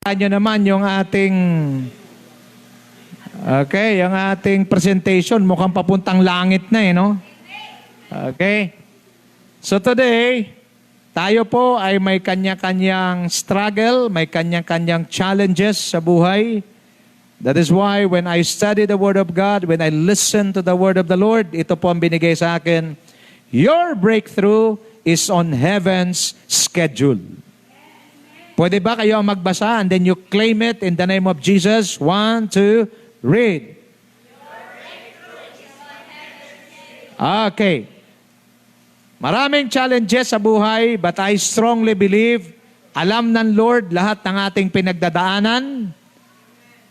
Nyo naman yung ating yung ating presentation mukhang papuntang langit na no? Okay. So today, tayo po ay may kanya-kanyang struggle, may kanya-kanyang challenges sa buhay. That is why when I study the Word of God, when I listen to the Word of the Lord, ito po ang binigay sa akin, your breakthrough is on heaven's schedule. Pwede ba kayo magbasa and then you claim it in the name of Jesus? 1, 2, read. Okay. Maraming challenges sa buhay, but I strongly believe, alam ng Lord lahat ng ating pinagdadaanan.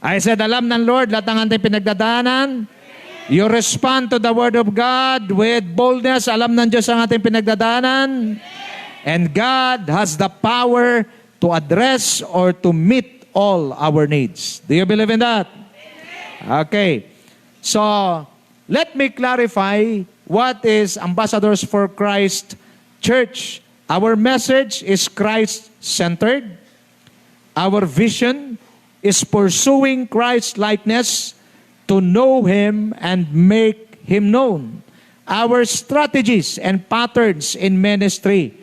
I said, alam ng Lord lahat ng ating pinagdadaanan. You respond to the Word of God with boldness. Alam ng Diyos ang ating pinagdadaanan. And God has the power to address or to meet all our needs. Do you believe in that? Okay. So, let me clarify what is Ambassadors for Christ Church. Our message is Christ-centered. Our vision is pursuing Christ-likeness to know Him and make Him known. Our strategies and patterns in ministry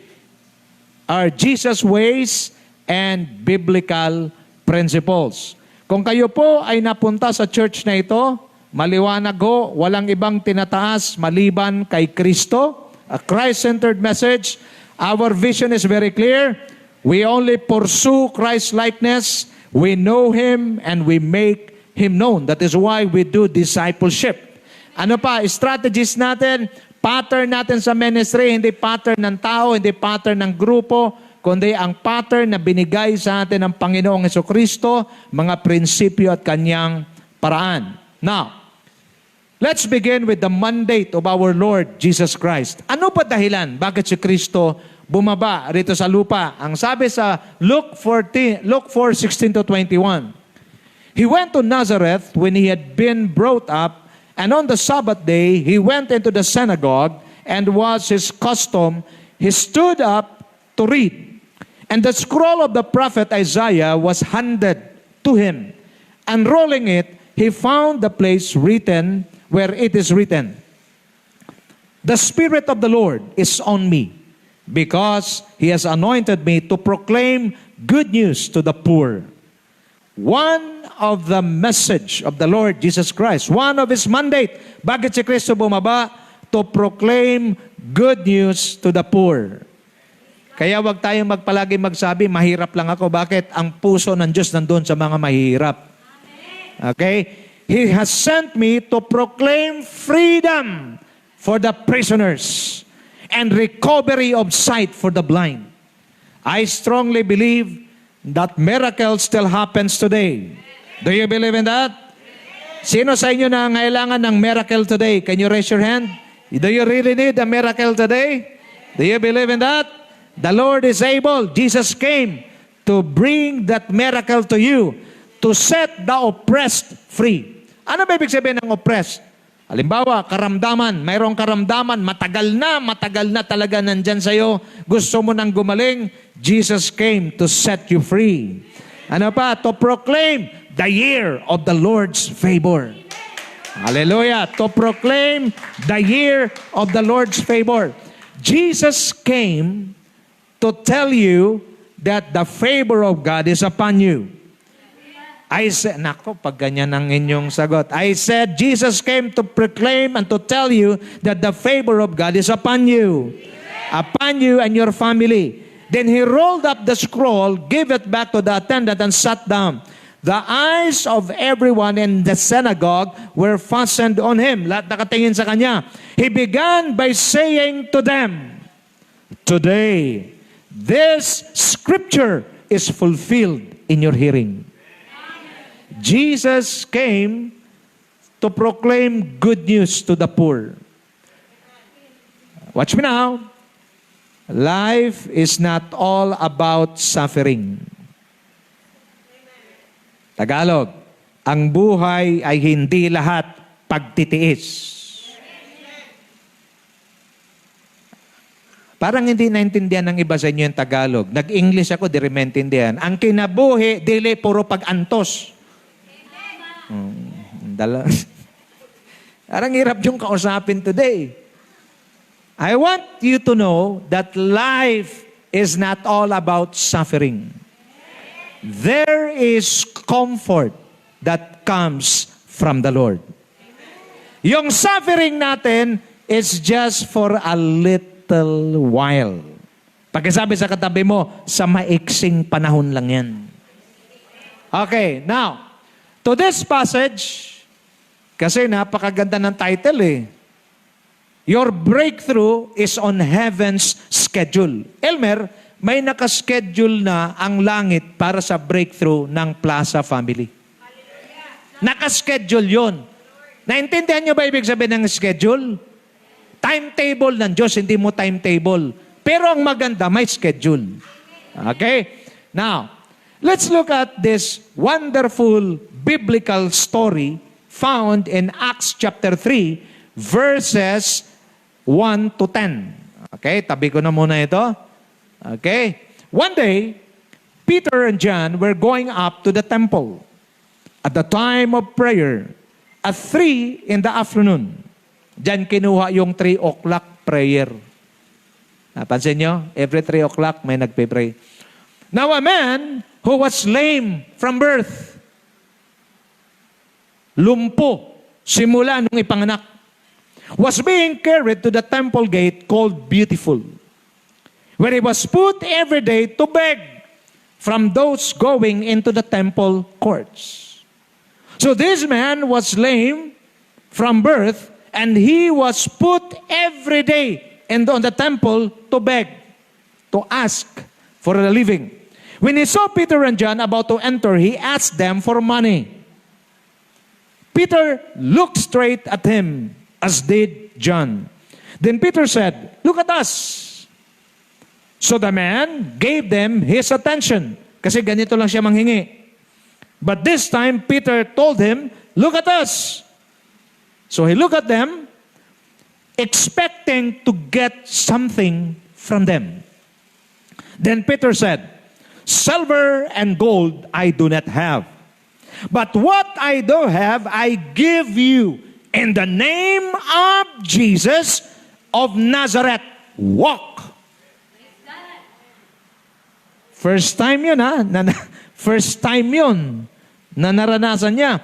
are Jesus' ways and biblical principles. Kung kayo po ay napunta sa church na ito, maliwanag ho, walang ibang tinataas maliban kay Kristo, a Christ-centered message. Our vision is very clear. We only pursue Christ-likeness, we know Him, and we make Him known. That is why we do discipleship. Ano pa, strategies natin, pattern natin sa ministry, hindi pattern ng tao, hindi pattern ng grupo, kundi ang pattern na binigay sa atin ng Panginoong Hesukristo, mga prinsipyo at kanyang paraan. Now, let's begin with the mandate of our Lord Jesus Christ. Ano ba dahilan? Bakit si Kristo bumaba rito sa lupa? Ang sabi sa Luke 4:16-21, He went to Nazareth when he had been brought up, and on the Sabbath day he went into the synagogue, and was his custom, he stood up to read. And the scroll of the prophet Isaiah was handed to him. Unrolling it, he found the place written where it is written, The Spirit of the Lord is on me, because He has anointed me to proclaim good news to the poor. One of the message of the Lord Jesus Christ, one of His mandate, bakit si Kristo bumaba? To proclaim good news to the poor. Kaya wag tayong magpalagi magsabi, mahirap lang ako. Bakit? Ang puso ng Diyos nandun sa mga mahirap. Okay? He has sent me to proclaim freedom for the prisoners and recovery of sight for the blind. I strongly believe that miracle still happens today. Do you believe in that? Sino sa inyo na ngailangan ng miracle today? Can you raise your hand? Do you really need a miracle today? Do you believe in that? The Lord is able. Jesus came to bring that miracle to you, to set the oppressed free. Ano ba ibig sabihin ng oppressed? Halimbawa, karamdaman. Mayroong karamdaman, matagal na talaga nandyan sa'yo. Gusto mo nang gumaling. Jesus came to set you free. Ano pa? To proclaim the year of the Lord's favor. Hallelujah. To proclaim the year of the Lord's favor. Jesus came to tell you that the favor of God is upon you. I said, nako, pag ganyan ang inyong sagot. I said, Jesus came to proclaim and to tell you that the favor of God is upon you. Upon you and your family. Then He rolled up the scroll, gave it back to the attendant, and sat down. The eyes of everyone in the synagogue were fastened on Him. Lahat nakatingin sa Kanya. He began by saying to them, Today, this scripture is fulfilled in your hearing. Jesus came to proclaim good news to the poor. Watch me now. Life is not all about suffering. Tagalog, ang buhay ay hindi lahat pagtitiis. Parang hindi naintindihan ng iba sa inyo yung Tagalog. Nag-English ako, di rin maintindihan. Ang kinabuhi, dili, puro pag-antos. Dala. Parang hirap yung kausapin today. I want you to know that life is not all about suffering. There is comfort that comes from the Lord. Yung suffering natin is just for a little while. Pagkasabi sa katabi mo, sa maiksing panahon lang yan. Okay, now, to this passage, kasi napakaganda ng title eh. Your breakthrough is on heaven's schedule. Elmer, may nakaschedule na ang langit para sa breakthrough ng Plaza Family. Nakaschedule yun. Naintindihan nyo ba ibig sabihin ng schedule? Timetable ng Diyos, hindi mo timetable. Pero ang maganda, may schedule. Okay? Now, let's look at this wonderful biblical story found in Acts chapter 3, verses 1 to 10. Okay, tabi ko na muna ito. Okay. One day, Peter and John were going up to the temple at the time of prayer at 3 in the afternoon. Diyan kinuha yung 3 o'clock prayer. Napansin nyo? Every 3 o'clock may nagpe-pray. Now a man who was lame from birth, lumpo, simula nung ipanganak, was being carried to the temple gate called Beautiful, where he was put every day to beg from those going into the temple courts. So this man was lame from birth, and he was put every day on the temple to beg, to ask for a living. When he saw Peter and John about to enter, he asked them for money. Peter looked straight at him, as did John. Then Peter said, "Look at us." So the man gave them his attention. Kasi ganito lang siya manghingi. But this time, Peter told him, "Look at us." So he looked at them, expecting to get something from them. Then Peter said, "Silver and gold I do not have. But what I do have, I give you. In the name of Jesus of Nazareth, walk." First time yun, ha? First time yun na naranasan niya.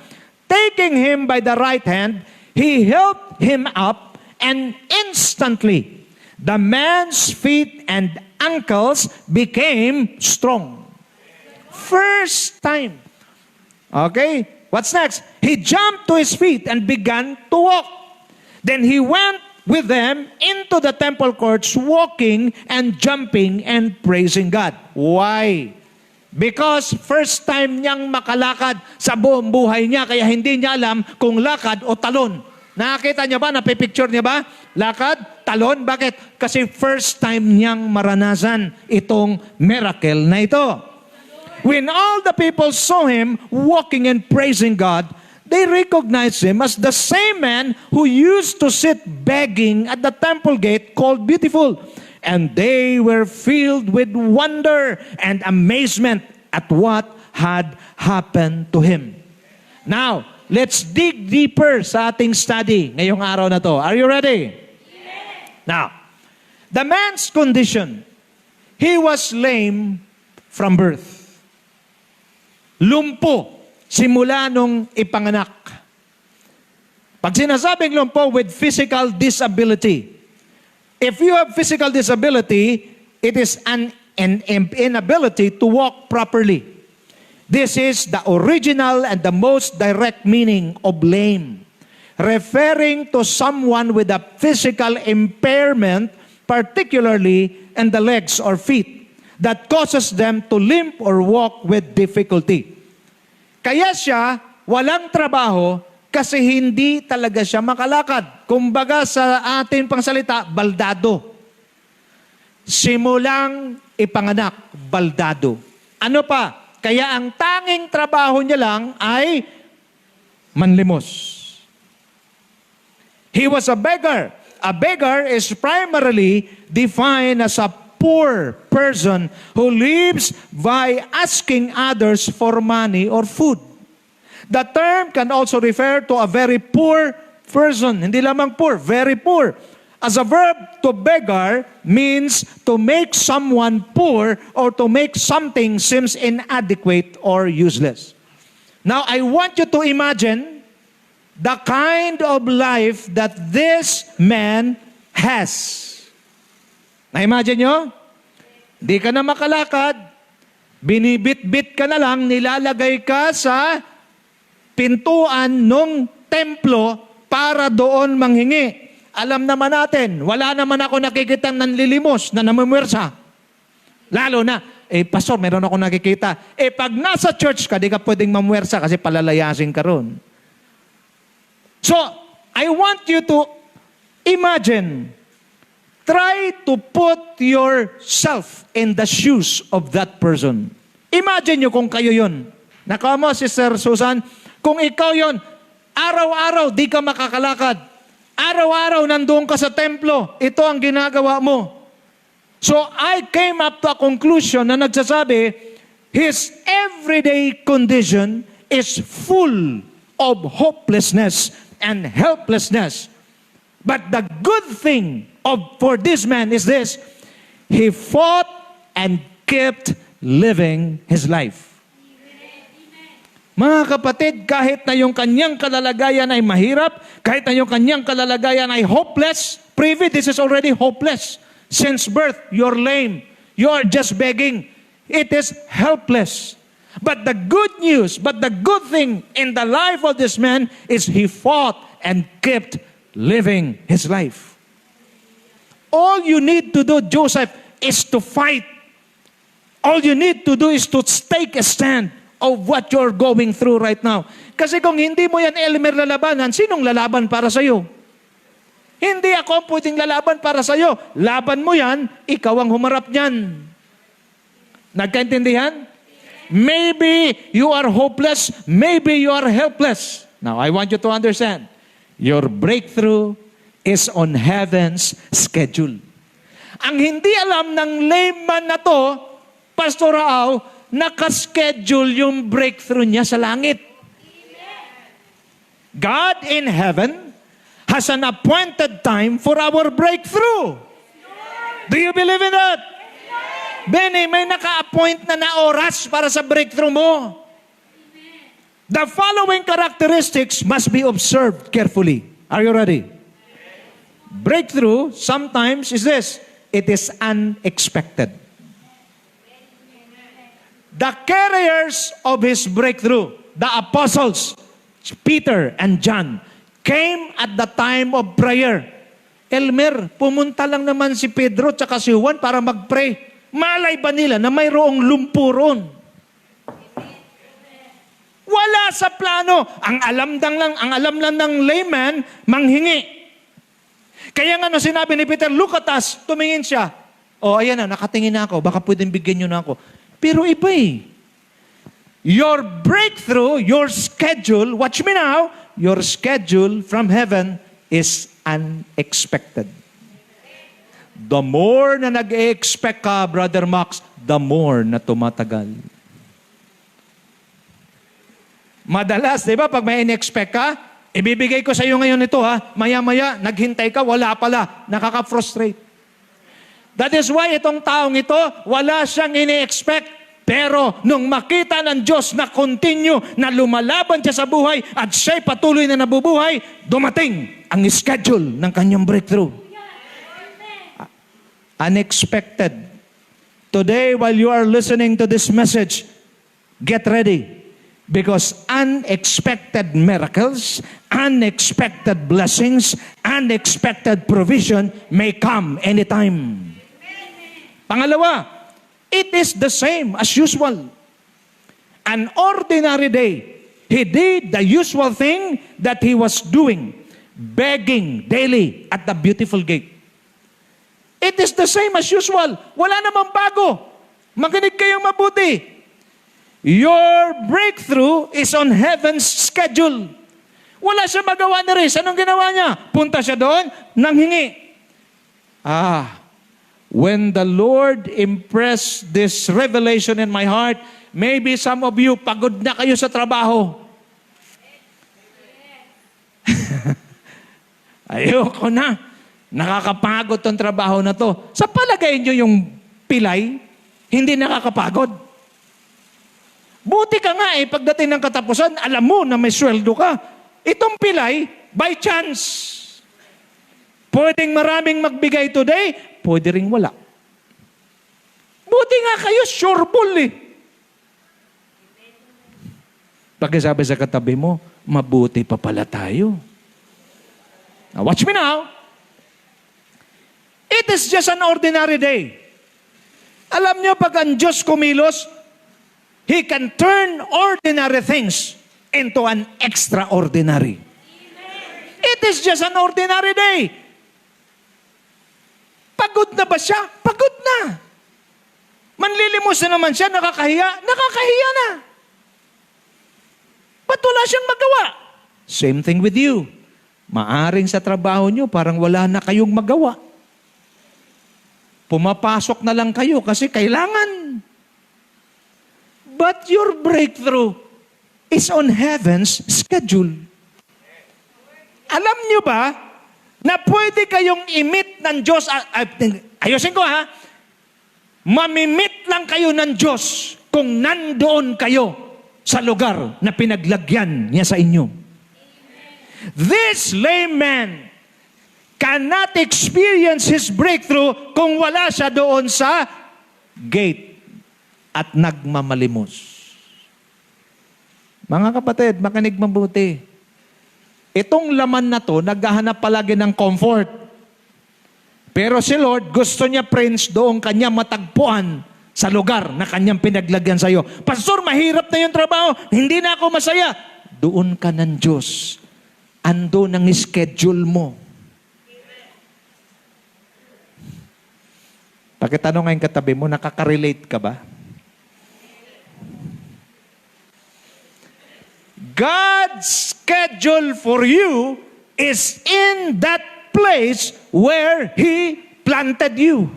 Taking him by the right hand, he helped him up, and instantly the man's feet and ankles became strong. First time. Okay? What's next? He jumped to his feet and began to walk. Then he went with them into the temple courts, walking and jumping and praising God. Why? Because first time niyang makalakad sa buong buhay niya, kaya hindi niya alam kung lakad o talon. Nakakita niya ba? Napipicture niya ba? Lakad, talon. Bakit? Kasi first time niyang maranasan itong miracle na ito. When all the people saw him walking and praising God, they recognized him as the same man who used to sit begging at the temple gate called Beautiful. And they were filled with wonder and amazement at what had happened to him. Now, let's dig deeper sa ating study ngayong araw na to. Are you ready? Yes. Now, the man's condition, he was lame from birth. Lumpo, simula nung ipanganak. Pag sinasabing lumpo with physical disability, if you have physical disability, it is an inability to walk properly. This is the original and the most direct meaning of lame, referring to someone with a physical impairment, particularly in the legs or feet, that causes them to limp or walk with difficulty. Kaya siya walang trabaho kasi hindi talaga siya makalakad. Kumbaga sa ating pangsalita, baldado. Simulang ipanganak, baldado. Ano pa? Kaya ang tanging trabaho niya lang ay manlimos. He was a beggar a beggar is primarily defined as a poor person who lives by asking others for money or food. The term can also refer to a very poor person. Hindi lamang poor, very poor. As a verb, to beggar means to make someone poor or to make something seems inadequate or useless. Now, I want you to imagine the kind of life that this man has. Na-imagine nyo? Di ka na makalakad, binibit-bit ka na lang, nilalagay ka sa pintuan ng templo para doon manghingi. Alam naman natin, wala naman ako nakikitang nanlilimos na namumwersa. Lalo na, pastor, meron ako nakikita. Pag nasa church ka, di ka pwedeng mamwersa kasi palalayasin ka ron. So, I want you to imagine, try to put yourself in the shoes of that person. Imagine nyo kung kayo yun. Nakaw mo, Sister Susan, kung ikaw yun, araw-araw di ka makakalakad. Araw-araw nandoon ka sa templo. Ito ang ginagawa mo. So I came up to a conclusion na nagsasabi, his everyday condition is full of hopelessness and helplessness. But the good thing for this man is this, he fought and kept living his life. Mga kapatid, kahit na yung kanyang kalalagayan ay mahirap, kahit na yung kanyang kalalagayan ay hopeless, privy, this is already hopeless. Since birth, you're lame. You are just begging. It is helpless. But the good news, but the good thing in the life of this man is he fought and kept living his life. All you need to do, Joseph, is to fight. All you need to do is to take a stand of what you're going through right now. Kasi kung hindi mo yan, Elmer, lalabanan, sinong lalaban para sa'yo? Hindi ako ang pwedeng lalaban para sa'yo. Laban mo yan, ikaw ang humarap niyan. Nagkaintindihan? Maybe you are hopeless, maybe you are helpless. Now, I want you to understand, your breakthrough is on heaven's schedule. Ang hindi alam ng layman na to, Pastor Rao, nakaschedule yung breakthrough niya sa langit. God in heaven has an appointed time for our breakthrough. Do you believe in that? Benny, may naka-appoint na oras para sa breakthrough mo. The following characteristics must be observed carefully. Are you ready? Breakthrough sometimes is this, it is unexpected. The carriers of his breakthrough, the apostles, Peter and John, came at the time of prayer. Elmer, pumunta lang naman si Pedro at si Juan para mag-pray. Malay ba nila na mayroong lumpuron? Wala sa plano. Ang alam lang ng layman, manghingi. Kaya nga sinabi ni Peter, look at us, tumingin siya. Ayan na, nakatingin na ako, baka pwedeng bigyan nyo na ako. Pero iba eh. Your breakthrough, your schedule, watch me now, your schedule from heaven is unexpected. The more na nag-expect ka, Brother Max, the more na tumatagal. Madalas, di ba, pag may in-expect ka, ibibigay ko sa iyo ngayon ito ha, maya-maya, naghintay ka, wala pala, nakaka-frustrate. That is why itong taong ito, wala siyang ini-expect. Pero nung makita ng Diyos na continue, na lumalaban siya sa buhay at siya'y patuloy na nabubuhay, dumating ang schedule ng kanyang breakthrough. Unexpected. Today, while you are listening to this message, get ready. Because unexpected miracles, unexpected blessings, unexpected provision may come anytime. Pangalawa, it is the same as usual. An ordinary day, he did the usual thing that he was doing, begging daily at the beautiful gate. It is the same as usual. Wala namang bago. Makinig kayong mabuti. Your breakthrough is on heaven's schedule. Wala siya magawa ni Riz. Anong ginawa niya? Punta siya doon, nanghingi. When the Lord impressed this revelation in my heart, maybe some of you, pagod na kayo sa trabaho. Ayoko na. Nakakapagod tong trabaho na to. Sa palagay nyo yung pilay, hindi nakakapagod. Buti ka nga pagdating ng katapusan, alam mo na may sweldo ka. Itong pilay, by chance. Pwedeng maraming magbigay today, pwede ring wala. Buti nga kayo, sureball Pagkasabi sa katabi mo, mabuti pa pala tayo. Now, watch me now. It is just an ordinary day. Alam niyo, pag ang Diyos kumilos, He can turn ordinary things into an extraordinary. It is just an ordinary day. Pagod na ba siya? Pagod na. Manlilimos na naman siya, nakakahiya? Nakakahiya na. Ba't wala siyang magawa? Same thing with you. Maaring sa trabaho niyo, parang wala na kayong magawa. Pumapasok na lang kayo kasi kailangan. But your breakthrough is on heaven's schedule. Alam niyo ba na pwede kayong i-meet ng Diyos? Ayusin ko ha. Mamimit lang kayo ng Diyos kung nandoon kayo sa lugar na pinaglagyan niya sa inyo. This layman cannot experience his breakthrough kung wala siya doon sa gate at nagmamalimos. Mga kapatid, makinig mabuti. Itong laman na to, naghahanap palagi ng comfort. Pero si Lord, gusto niya, Prince, doon kanya matagpuan sa lugar na kanyang pinaglagyan sa iyo. Pastor, mahirap na yung trabaho. Hindi na ako masaya. Doon ka ng Diyos. Ando ng schedule mo. Pakitanong ngayon katabi mo, nakaka-relate ka ba? God's schedule for you is in that place where He planted you.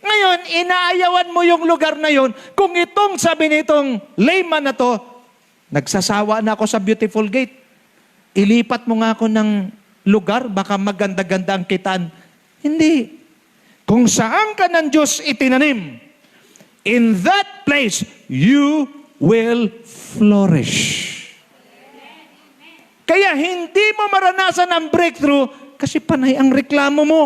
Ngayon, inaayawan mo yung lugar na yon. Kung itong sabi nitong layman na to, nagsasawa na ako sa beautiful gate. Ilipat mo nga ako ng lugar, baka maganda-ganda ang kitaan. Hindi. Kung saan ka ng Diyos itinanim, in that place, you will flourish. Kaya hindi mo maranasan ang breakthrough kasi panay ang reklamo mo.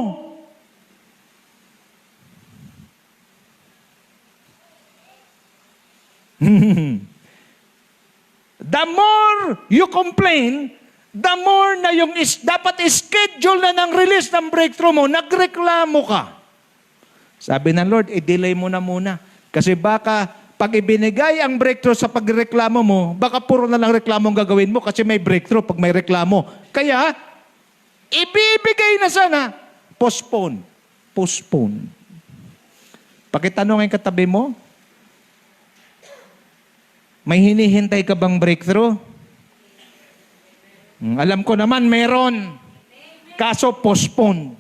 The more you complain, the more na yung dapat schedule na ng release ng breakthrough mo, nagreklamo ka. Sabi ng Lord, i-delay mo na muna. Kasi baka pag ibinigay ang breakthrough sa pagreklamo mo, baka puro na lang reklamo ang gagawin mo kasi may breakthrough pag may reklamo. Kaya, ibibigay na sana. Postpone. Postpone. Pakitanong ang katabi mo, may hinihintay ka bang breakthrough? Alam ko naman, meron. Kaso, postpone.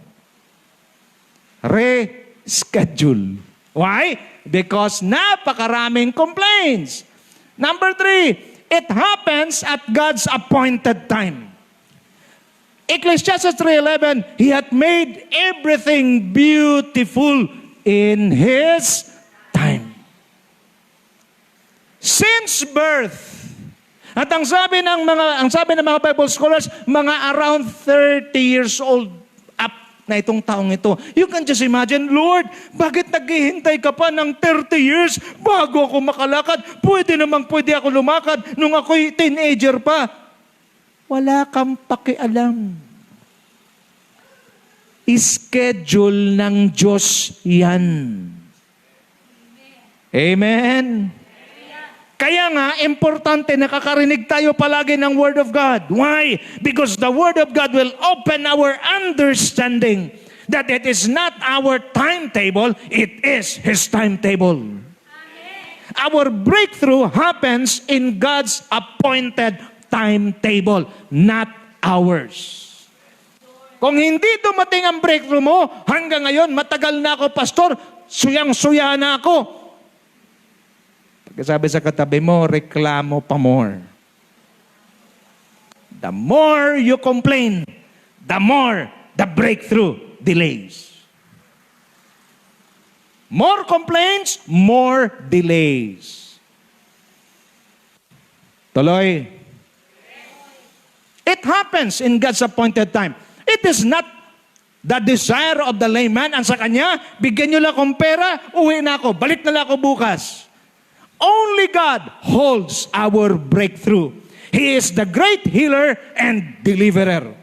Reschedule. Why? Because napakaraming complaints. Number 3, it happens at God's appointed time. Ecclesiastes 3:11, He hath made everything beautiful in His time. Since birth, at ang sabi ng mga Bible scholars, mga around 30 years old up na itong taong ito. You can just imagine, Lord, bakit naghihintay ka pa ng 30 years bago ako makalakad? Pwede ako lumakad nung ako'y teenager pa. Wala kang pakialam. Schedule ng Diyos yan. Amen? Kaya nga, importante nakakarinig tayo palagi ng Word of God. Why? Because the Word of God will open our understanding that it is not our timetable, it is His timetable. Amen. Our breakthrough happens in God's appointed timetable, not ours. Kung hindi dumating ang breakthrough mo, hanggang ngayon, matagal na ako, pastor, suyang-suya na ako. Pagkasabi sa katabi mo, reklamo pa more. The more you complain, the more the breakthrough delays. More complaints, more delays. Tuloy. It happens in God's appointed time. It is not the desire of the layman. Ang sa kanya, bigyan nyo lang akong pera, uwi na ako, balik na lang ako bukas. Only God holds our breakthrough. He is the great healer and deliverer.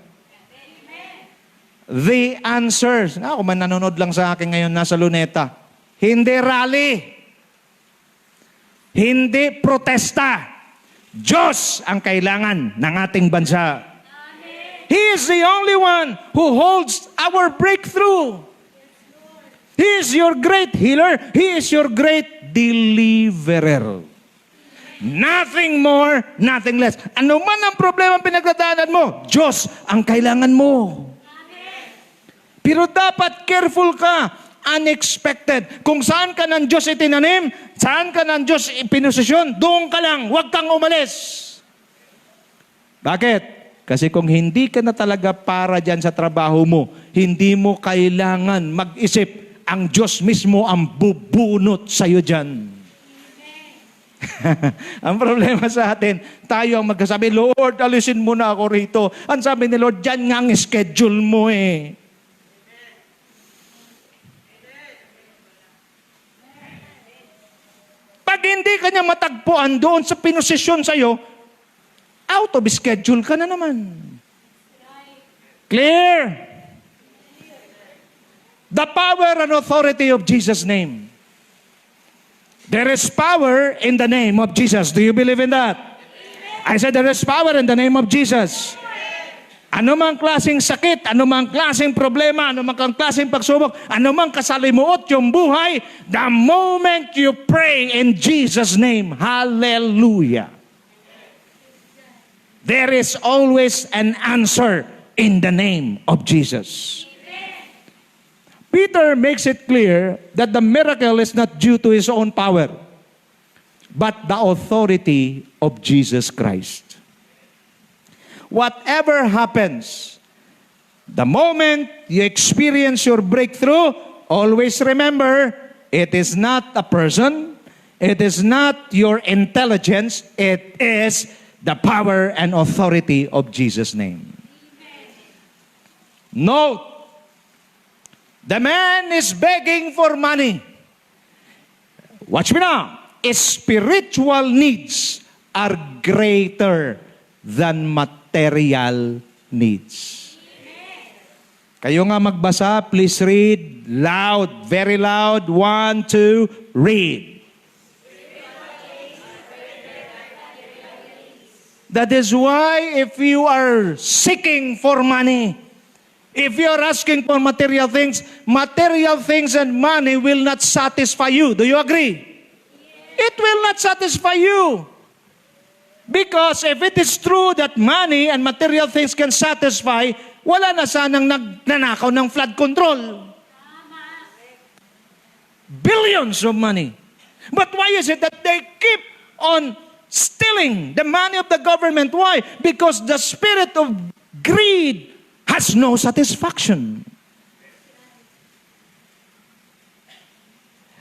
The answers. Ako man nanonood lang sa akin ngayon nasa Luneta. Hindi rally. Hindi protesta. Diyos ang kailangan ng ating bansa. He is the only one who holds our breakthrough. He is your great healer. He is your great deliverer. Nothing more, nothing less. Ano man ang problema pinagdadaanan mo, Diyos ang kailangan mo. Pero dapat careful ka. Unexpected. Kung saan ka ng Diyos itinanim, saan ka ng Diyos ipinosisyon, doon ka lang, huwag kang umalis. Bakit? Kasi kung hindi ka na talaga para dyan sa trabaho mo, hindi mo kailangan mag-isip, ang Diyos mismo ang bubunot sa'yo dyan. Ang problema sa atin, tayo ang magsasabi, Lord, alisin mo na ako rito. Ang sabi ni Lord, dyan nga ang schedule mo eh. Pag hindi ka niya matagpuan doon sa pinosisyon sa'yo, out of schedule ka na naman. Clear? The power and authority of Jesus' name. There is power in the name of Jesus. Do you believe in that? I said there is power in the name of Jesus. Ano mang klaseng sakit, ano mang klaseng problema, ano mang klaseng pagsubok, ano mang kasalimuot yung buhay, the moment you pray in Jesus' name, hallelujah. There is always an answer in the name of Jesus. Peter makes it clear that the miracle is not due to his own power, but the authority of Jesus Christ. Whatever happens, the moment you experience your breakthrough, always remember, it is not a person, it is not your intelligence, it is the power and authority of Jesus' name. Note, the man is begging for money. Watch me now. Spiritual needs are greater than material needs. Kayo nga magbasa, please read loud, very loud. 1, 2, read. That is why if you are seeking for money, if you are asking for material things and money will not satisfy you. Do you agree? It will not satisfy you. Because if it is true that money and material things can satisfy, wala na sanang nagnanakaw ng flood control. Billions of money. But why is it that they keep on stealing the money of the government? Why? Because the spirit of greed has no satisfaction.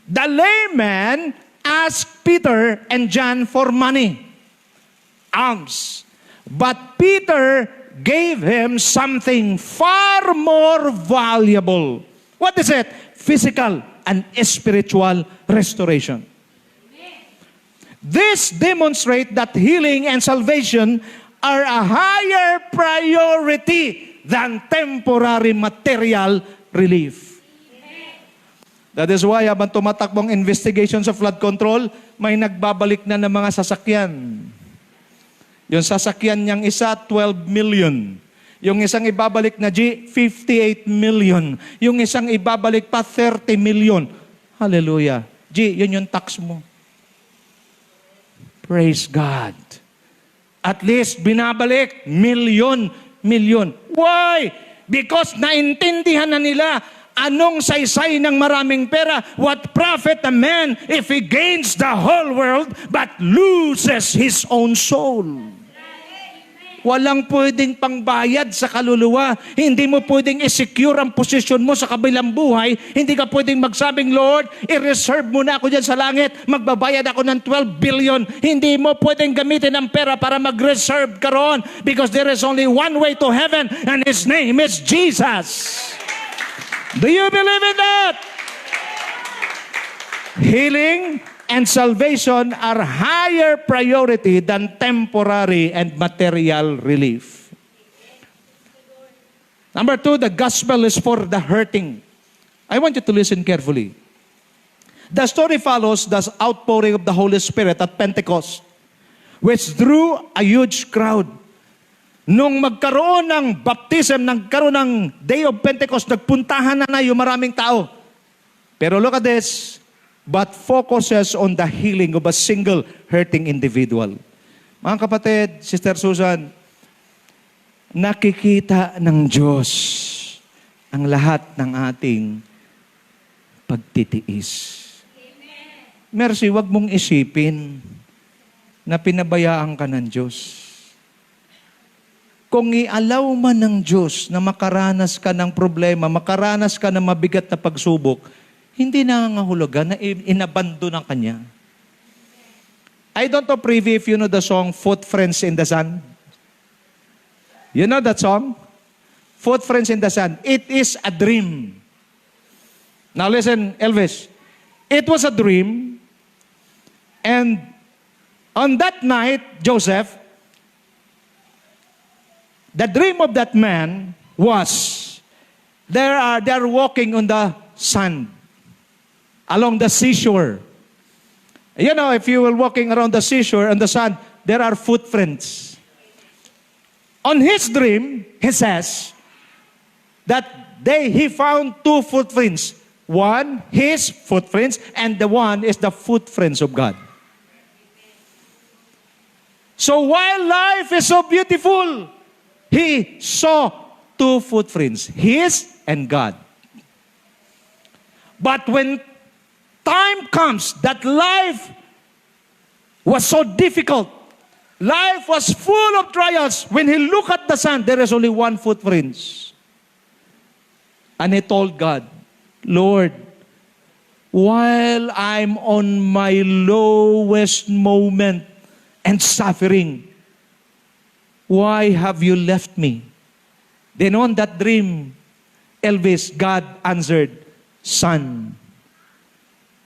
The layman asked Peter and John for money. Alms. But Peter gave him something far more valuable. What is it? Physical and spiritual restoration. This demonstrates that healing and salvation are a higher priority than temporary material relief. That is why habang tumatakbong investigation sa flood control, may nagbabalik na ng mga sasakyan. Yung sasakyan niyang isa, 12 million. Yung isang ibabalik na G, 58 million. Yung isang ibabalik pa, 30 million. Hallelujah. G, yun yung tax mo. Praise God. At least binabalik, milyon. Why? Because naintindihan na nila anong saysay ng maraming pera. What profit a man if he gains the whole world but loses his own soul? Walang pwedeng pangbayad sa kaluluwa. Hindi mo pwedeng i-secure ang posisyon mo sa kabilang buhay. Hindi ka pwedeng magsabing, Lord, i-reserve mo na ako dyan sa langit. Magbabayad ako ng 12 billion. Hindi mo pwedeng gamitin ang pera para mag-reserve ka roon. Because there is only one way to heaven and His name is Jesus. Do you believe in that? Healing and salvation are higher priority than temporary and material relief. Number 2, the gospel is for the hurting. I want you to listen carefully. The story follows the outpouring of the Holy Spirit at Pentecost, which drew a huge crowd. Nung magkaroon ng baptism, nagkaroon ng Day of Pentecost, nagpuntahan na yung maraming tao. Pero look at this, but focuses on the healing of a single hurting individual. Mga kapatid, Sister Susan, nakikita ng Diyos ang lahat ng ating pagtitiis. Mercy, wag mong isipin na pinabayaan ka ng Diyos. Kung i-allow man ng Diyos na makaranas ka ng problema, makaranas ka ng mabigat na pagsubok, hindi nangangahulugan na inabandon ng Kanya. I don't know, Privy, if you know the song, Footprints in the Sand. You know that song? Footprints in the Sand. It is a dream. Now listen, Elvis. It was a dream, and on that night, Joseph, the dream of that man was, they're walking on the sand, along the seashore. You know, if you were walking around the seashore on the sand, there are footprints. On his dream, he says that he found two footprints. One, his footprints, and the one is the footprints of God. So while life is so beautiful, he saw two footprints, his and God. But when time comes that life was so difficult, life was full of trials, when he looked at the sand, there is only one footprint. And he told God, Lord, while I'm on my lowest moment and suffering, why have you left me? Then on that dream, Elvis, God answered, Son,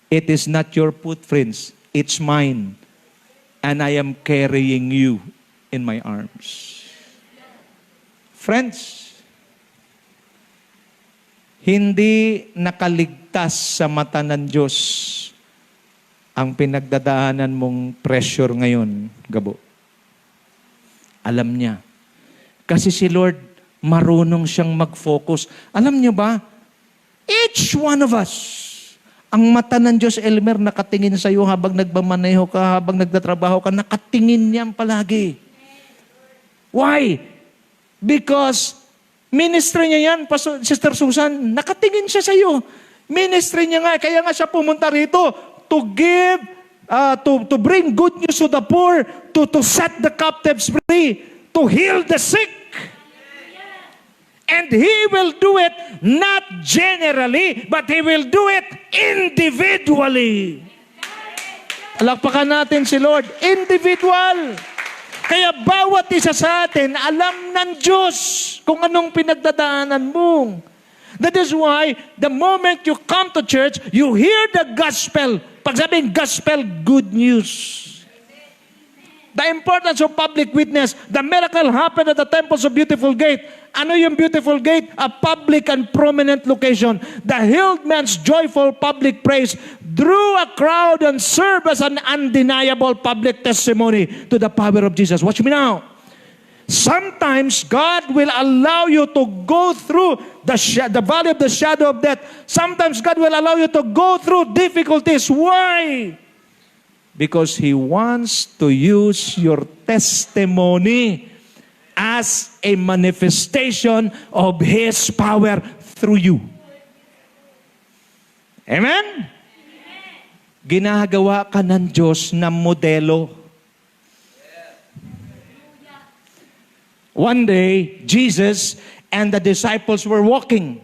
it is not your footprints, it's mine. And I am carrying you in my arms. Friends, hindi nakaligtas sa mata ng Diyos ang pinagdadaanan mong pressure ngayon, Gabo. Alam niya. Kasi si Lord, marunong siyang mag-focus. Alam niyo ba, each one of us, ang mata ng Diyos, Elmer, nakatingin sa iyo habang nagmamaneho ka, habang nagtatrabaho ka, nakatingin niyan palagi. Why? Because ministry niya yan, Sister Susan, nakatingin siya sa iyo. Ministry niya nga, kaya nga siya pumunta rito to give, to bring good news to the poor, to set the captives free, to heal the sick. And He will do it not generally, but He will do it individually. Alakpakan natin si Lord, individual. Kaya bawat isa sa atin, alam ng Diyos kung anong pinagdadaanan mo. That is why, the moment you come to church, you hear the gospel. Pag sabing gospel, good news. The importance of public witness. The miracle happened at the Temples of Beautiful Gate. Ano yung Beautiful Gate? A public and prominent location. The healed man's joyful public praise drew a crowd and served as an undeniable public testimony to the power of Jesus. Watch me now. Sometimes God will allow you to go through the valley of the shadow of death. Sometimes God will allow you to go through difficulties. Why? Because He wants to use your testimony as a manifestation of His power through you. Amen? Ginagawa ka ng Diyos na modelo. One day, Jesus and the disciples were walking,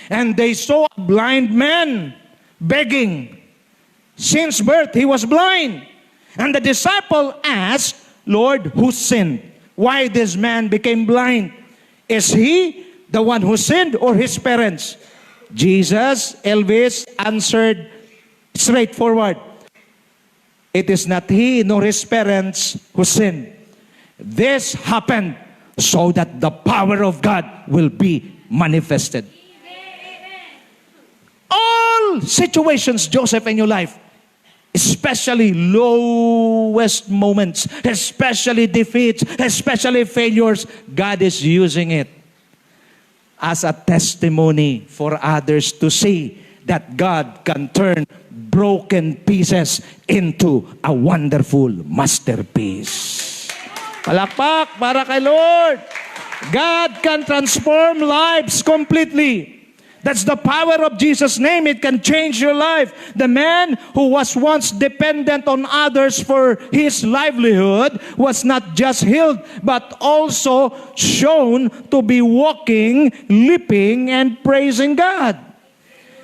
and they saw a blind man begging. Since birth, he was blind. And the disciple asked, Lord, who sinned? Why this man became blind? Is he the one who sinned or his parents? Jesus, Elvis, answered straightforward, it is not he nor his parents who sinned. This happened so that the power of God will be manifested. All situations, Joseph, in your life, especially lowest moments, especially defeats, especially failures, God is using it as a testimony for others to see that God can turn broken pieces into a wonderful masterpiece. Palakpak para kay Lord. God can transform lives completely. That's the power of Jesus' name. It can change your life. The man who was once dependent on others for his livelihood was not just healed, but also shown to be walking, leaping, and praising God.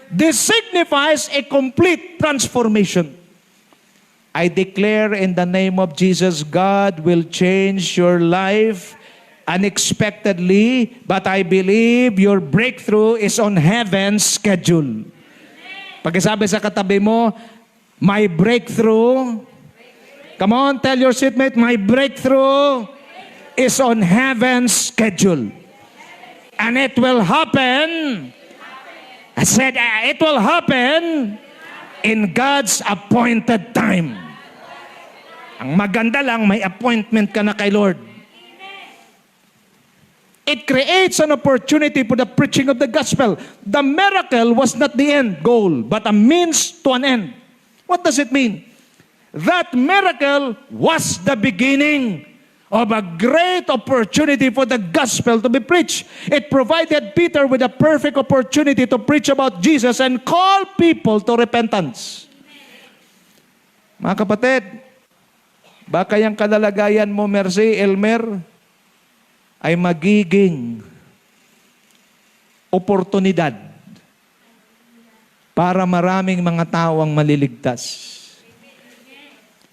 This signifies a complete transformation. I declare in the name of Jesus, God will change your life unexpectedly, but I believe your breakthrough is on heaven's schedule. Pagkasabi sa katabi mo, my breakthrough, come on, tell your seatmate, my breakthrough is on heaven's schedule. And it will happen, I said, it will happen in God's appointed time. Ang maganda lang, may appointment ka na kay Lord. It creates an opportunity for the preaching of the gospel. The miracle was not the end goal, but a means to an end. What does it mean? That miracle was the beginning of a great opportunity for the gospel to be preached. It provided Peter with a perfect opportunity to preach about Jesus and call people to repentance. Mga kapatid, baka yung kalalagayan mo, Mercy, Elmer, ay magiging oportunidad para maraming mga tao ang maliligtas.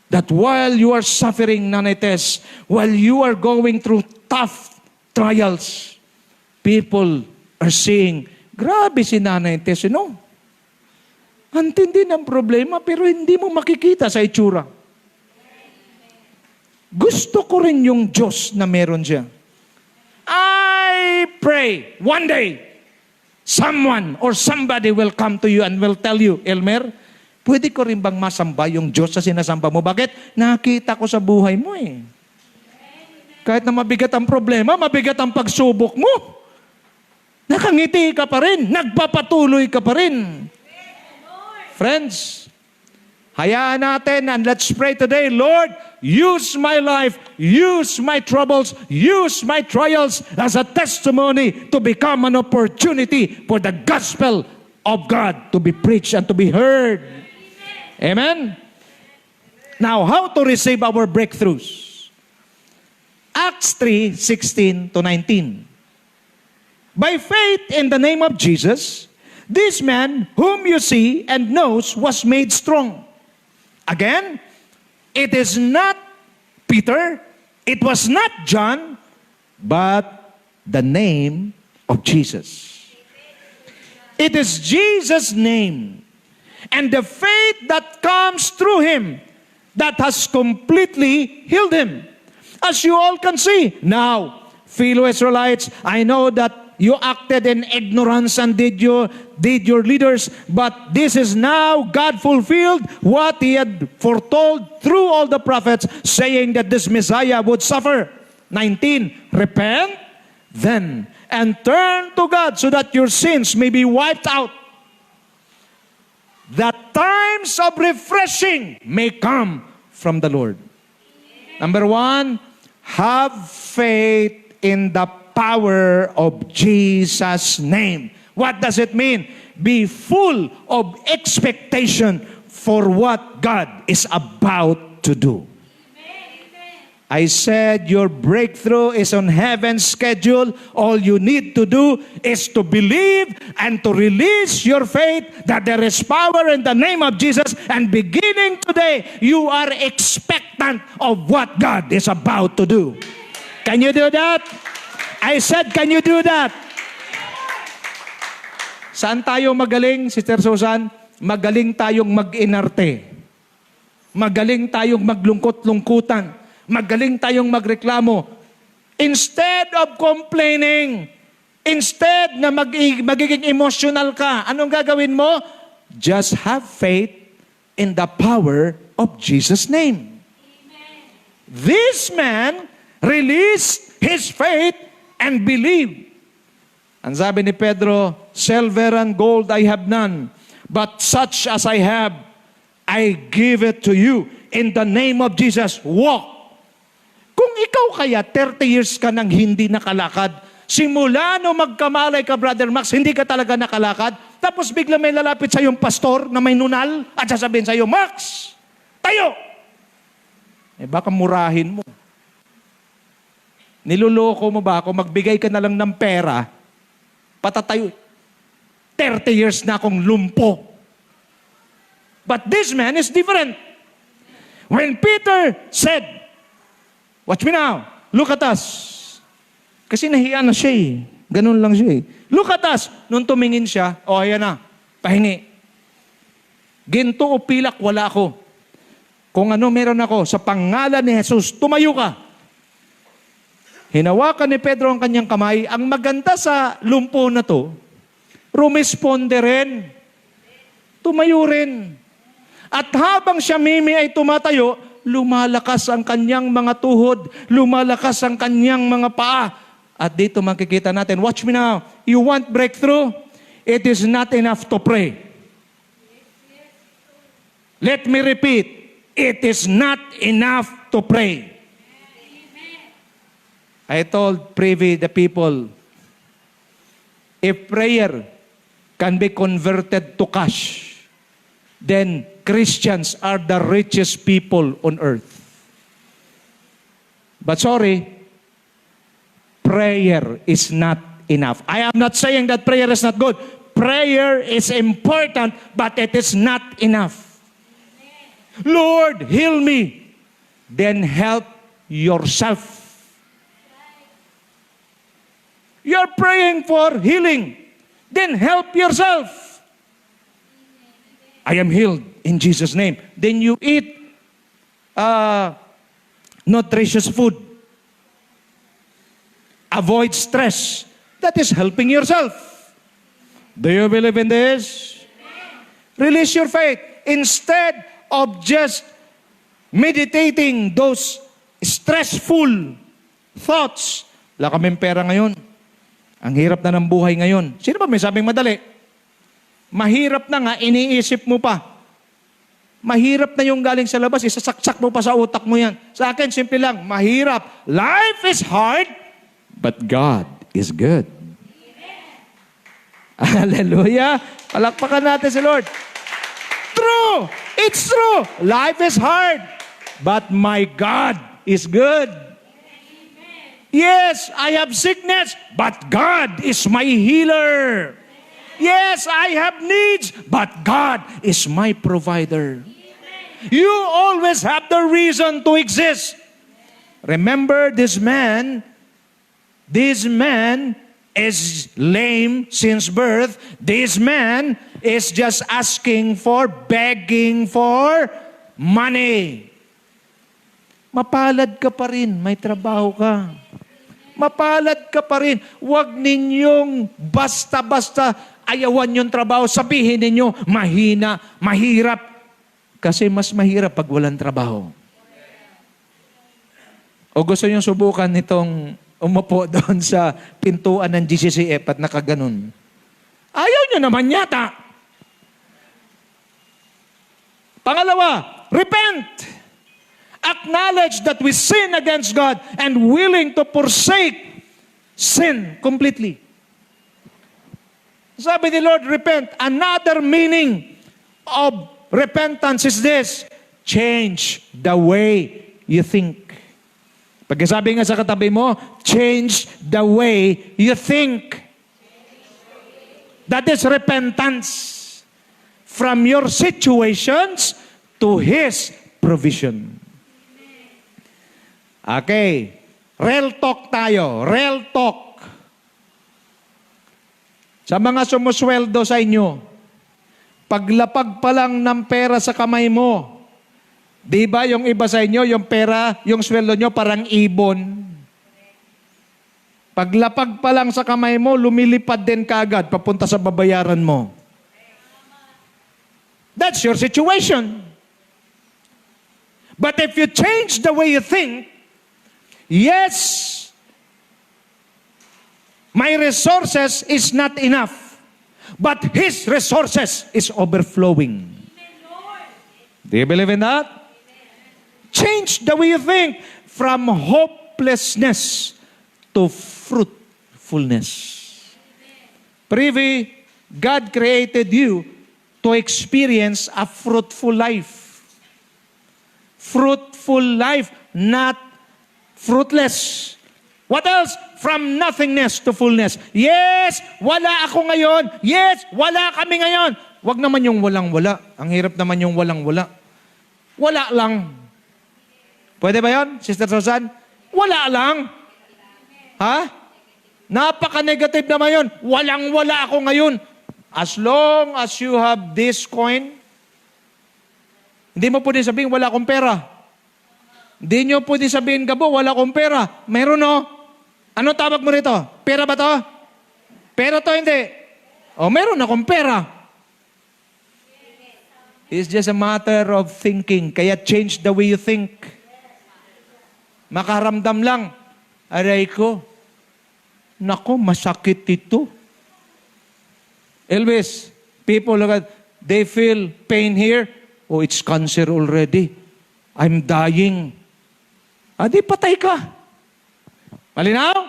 That while you are suffering, Nanites, while you are going through tough trials, people are saying, grabe si Nanites, no? Antindi ng problema, pero hindi mo makikita sa itsura. Gusto ko rin yung Diyos na meron siya. I pray one day, someone or somebody will come to you and will tell you, Elmer, pwede ko rin bang masamba yung Diyos sa sinasamba mo? Bakit? Nakita ko sa buhay mo eh. Kahit na mabigat ang problema, mabigat ang pagsubok mo, nakangiti ka pa rin, nagpapatuloy ka pa rin. Friends, hayaan natin and let's pray today, Lord, use my life, use my troubles, use my trials as a testimony to become an opportunity for the gospel of God to be preached and to be heard. Amen? Now, how to receive our breakthroughs? Acts 3:16 to 19. By faith in the name of Jesus, this man whom you see and knows was made strong. Again, it is not Peter, it was not John, but the name of Jesus. It is Jesus' name and the faith that comes through him that has completely healed him. As you all can see. Now, fellow Israelites, I know that you acted in ignorance and did your leaders, but this is now God fulfilled what He had foretold through all the prophets, saying that this Messiah would suffer. 19, repent then and turn to God so that your sins may be wiped out. that times of refreshing may come from the Lord. Number one, have faith in the power of Jesus' name. What does it mean? Be full of expectation for what God is about to do. I said your breakthrough is on heaven's schedule. All you need to do is to believe and to release your faith that there is power in the name of Jesus. And beginning today, you are expectant of what God is about to do. Can you do that? I said, can you do that? Saan tayo magaling, Sister Susan? Magaling tayong mag-inarte. Magaling tayong maglungkot-lungkutan. Magaling tayong magreklamo. Instead of complaining, instead na magiging emotional ka, anong gagawin mo? Just have faith in the power of Jesus' name. Amen. This man released his faith and believed. Ang sabi ni Pedro, silver and gold I have none, but such as I have, I give it to you. In the name of Jesus, walk. Kung ikaw kaya 30 years ka nang hindi nakalakad, simula no magkamalay ka, Brother Max, hindi ka talaga nakalakad, tapos bigla may lalapit sa yung pastor na may nunal at sasabihin sa iyo, Max, tayo! Eh baka murahin mo. Niloloko mo ba ako? Magbigay ka na lang ng pera, patatayo. 30 years na akong lumpo. But this man is different. When Peter said, watch me now, look at us. Kasi nahiya na siya eh. Ganun lang siya eh. Look at us. Nung tumingin siya, ayan na, pahingi. Ginto o pilak, wala ako. Kung ano meron ako, sa pangalan ni Jesus, tumayo ka. Hinawakan ni Pedro ang kanyang kamay. Ang maganda sa lumpo na to, rumisponde rin. Tumayo rin. At habang siya Mimi ay tumatayo, lumalakas ang kanyang mga tuhod, lumalakas ang kanyang mga paa. At dito makikita natin, watch me now, you want breakthrough? It is not enough to pray. Let me repeat, it is not enough to pray. I told Privy, the people, if prayer can be converted to cash, then Christians are the richest people on earth. But sorry, prayer is not enough. I am not saying that prayer is not good. Prayer is important, but it is not enough. Lord, heal me. Then help yourself. You're praying for healing. Then help yourself. I am healed in Jesus' name. Then you eat nutritious food. Avoid stress. That is helping yourself. Do you believe in this? Release your faith. Instead of just meditating those stressful thoughts. Wala kaming pera ngayon. Ang hirap na ng buhay ngayon. Sino ba may sabing madali? Mahirap na nga, iniisip mo pa. Mahirap na yung galing sa labas, isasaksak mo pa sa utak mo yan. Sa akin, simple lang, mahirap. Life is hard, but God is good. Hallelujah! Palakpakan natin si Lord. True! It's true! Life is hard, but my God is good. Yes, I have sickness, but God is my healer. Yes, I have needs, but God is my provider. You always have the reason to exist. Remember this man is lame since birth. This man is just begging for money. Mapalad ka pa rin, may trabaho ka. Mapalad ka pa rin. Huwag ninyong basta-basta ayawan yung trabaho. Sabihin ninyo, mahina, mahirap. Kasi mas mahirap pag walang trabaho. O gusto nyo subukan nitong umupo doon sa pintuan ng GCCF at nakaganon. Ayaw nyo naman yata. Pangalawa, repent. Acknowledge that we sin against God and willing to forsake sin completely. Sabi ni Lord, repent. Another meaning of repentance is this: change the way you think. Pagkasabi nga sa katabi mo, change the way you think. That is repentance. From your situations to His provision. Okay. Real talk tayo. Real talk. Sa mga sumusweldo sa inyo, paglapag pa lang ng pera sa kamay mo, di ba yung iba sa inyo, yung pera, yung sweldo nyo parang ibon. Paglapag pa lang sa kamay mo, lumilipad din kagad, papunta sa babayaran mo. That's your situation. But if you change the way you think, yes, my resources is not enough, but His resources is overflowing. Do you believe in that? Change the way you think from hopelessness to fruitfulness. Privi, God created you to experience a fruitful life. Fruitful life, not fruitless. What else? From nothingness to fullness. Yes, wala ako ngayon. Yes, wala kami ngayon. Wag naman yung walang-wala. Ang hirap naman yung walang-wala. Wala lang. Pwede ba yan, Sister Susan? Wala lang. Ha? Napaka-negative naman yun. Walang-wala ako ngayon. As long as you have this coin, hindi mo pwede sabihin, wala akong pera. Hindi nyo pwede sabihin, Gabo, wala akong pera. Meron no? Ano tawag mo rito? Pera ba to? Pera to, hindi. O, meron akong pera. It's just a matter of thinking. Kaya change the way you think. Makaramdam lang. Aray ko. Nako, masakit ito. Elvis, people look at, they feel pain here. Oh, it's cancer already. I'm dying. Di patay ka. Malinaw?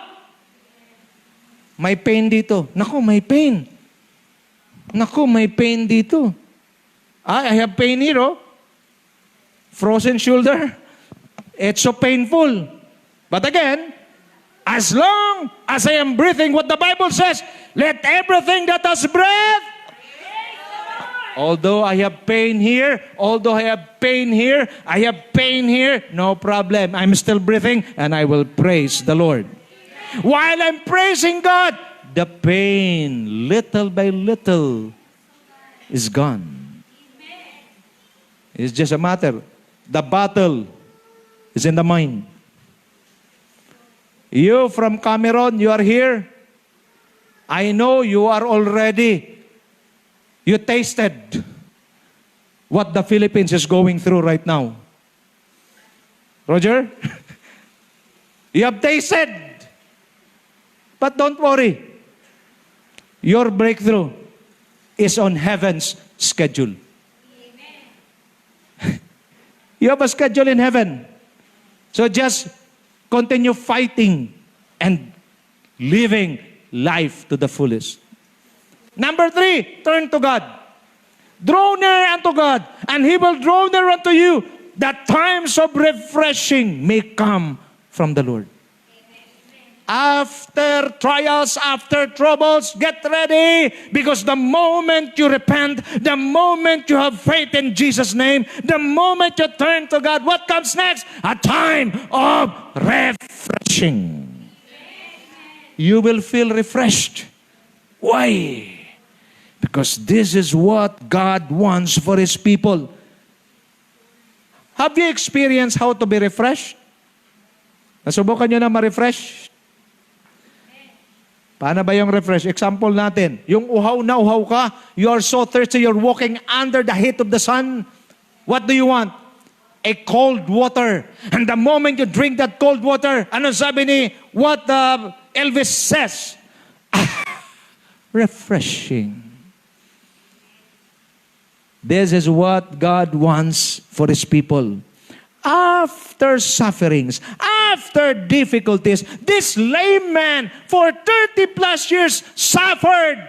May pain dito. Naku, may pain. Naku, may pain dito. I have pain here, oh. Frozen shoulder. It's so painful. But again, as long as I am breathing, what the Bible says, let everything that has breath, although I have pain here, I have pain here, no problem. I'm still breathing and I will praise the Lord. While I'm praising God, the pain, little by little, is gone. It's just a matter. The battle is in the mind. You from Cameroon, you are here. I know you are already. You tasted what the Philippines is going through right now. Roger? You have tasted. But don't worry. Your breakthrough is on heaven's schedule. You have a schedule in heaven. So just continue fighting and living life to the fullest. Number 3, turn to God. Draw near unto God, and He will draw near unto you, that times of refreshing may come from the Lord. After trials, after troubles, get ready, because the moment you repent, the moment you have faith in Jesus' name, the moment you turn to God, what comes next? A time of refreshing. You will feel refreshed. Why? Because this is what God wants for His people. Have you experienced how to be refreshed? Nasubukan nyo na ma-refresh? Paano ba yung refresh? Example natin, yung uhaw na uhaw ka, you are so thirsty, you're walking under the heat of the sun. What do you want? A cold water. And the moment you drink that cold water, ano sabi ni, what Elvis says? Refreshing. This is what God wants for His people. After sufferings, after difficulties, this lame man for 30 plus years suffered.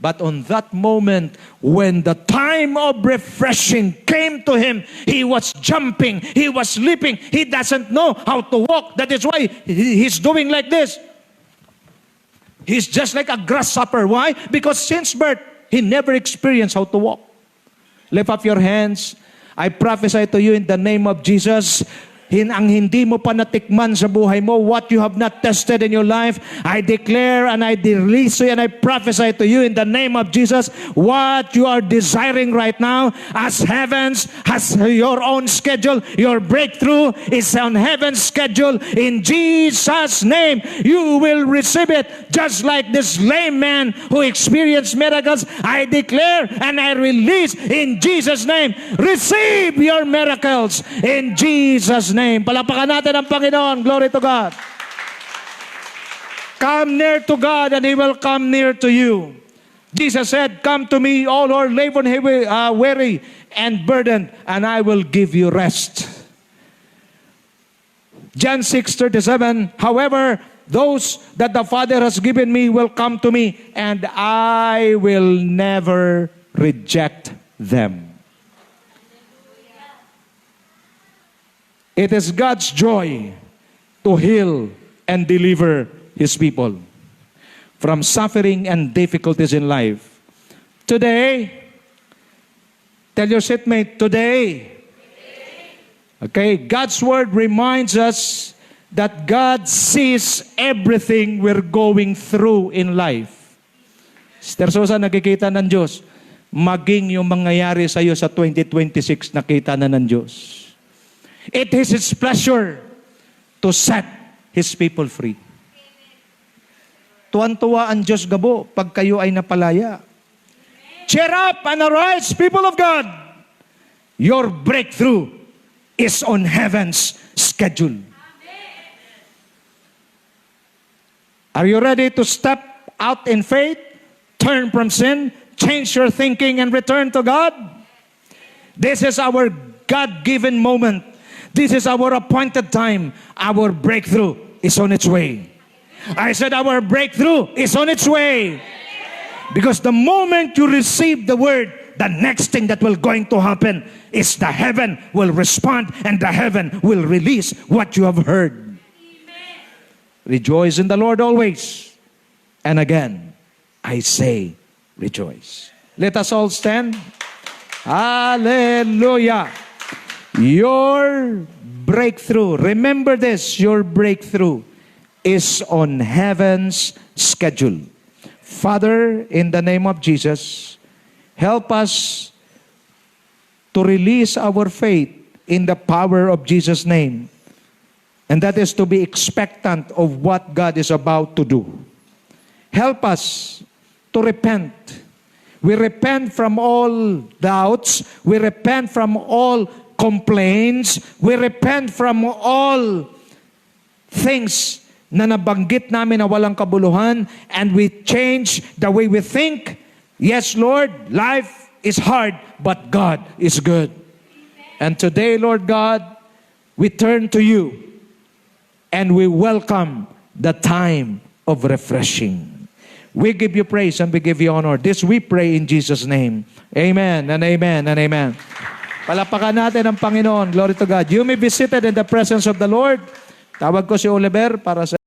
But on that moment, when the time of refreshing came to him, he was jumping, he was leaping, he doesn't know how to walk. That is why he's doing like this. He's just like a grasshopper. Why? Because since birth, he never experienced how to walk. Lift up your hands. I prophesy to you in the name of Jesus, ang hindi mo pa natikman sa buhay mo, what you have not tested in your life, I declare and I release you and I prophesy to you in the name of Jesus, what you are desiring right now, as heavens has your own schedule, your breakthrough is on heaven's schedule. In Jesus' name, you will receive it. Just like this lame man who experienced miracles, I declare and I release in Jesus' name, receive your miracles in Jesus' name. Palapakan natin ang Panginoon. Glory to God. Come near to God and He will come near to you. Jesus said, come to me, all who are labored and weary and burdened, and I will give you rest. John 6:37, however, those that the Father has given me will come to me, and I will never reject them. It is God's joy to heal and deliver His people from suffering and difficulties in life. Today, tell your seatmate, today. Okay, God's Word reminds us that God sees everything we're going through in life. Sister Susan, nakikita ng Diyos. Maging yung mangyayari sa iyo sa 2026, nakita na ng Diyos. It is His pleasure to set His people free. Tuwan-tuwa ang Diyos gabo pag kayo ay napalaya. Cheer up and arise, people of God. Your breakthrough is on heaven's schedule. Are you ready to step out in faith, turn from sin, change your thinking, and return to God? This is our God-given moment. This is our appointed time. Our breakthrough is on its way. I said our breakthrough is on its way. Because the moment you receive the word, the next thing that will going to happen is the heaven will respond and the heaven will release what you have heard. Rejoice in the Lord always. And again, I say rejoice. Let us all stand. Hallelujah. Your breakthrough, remember this, your breakthrough is on heaven's schedule. Father, in the name of Jesus, help us to release our faith in the power of Jesus' name. And that is to be expectant of what God is about to do. Help us to repent. We repent from all doubts. We repent from all complaints. We repent from all things na nabanggit namin na walang kabuluhan, and we change the way we think. Yes, Lord, life is hard, but God is good. And today, Lord God, we turn to you and we welcome the time of refreshing. We give you praise and we give you honor. This we pray in Jesus' name. Amen and amen and amen. Palapakan natin ang Panginoon. Glory to God. You may be seated in the presence of the Lord. Tawag ko si Oliver para sa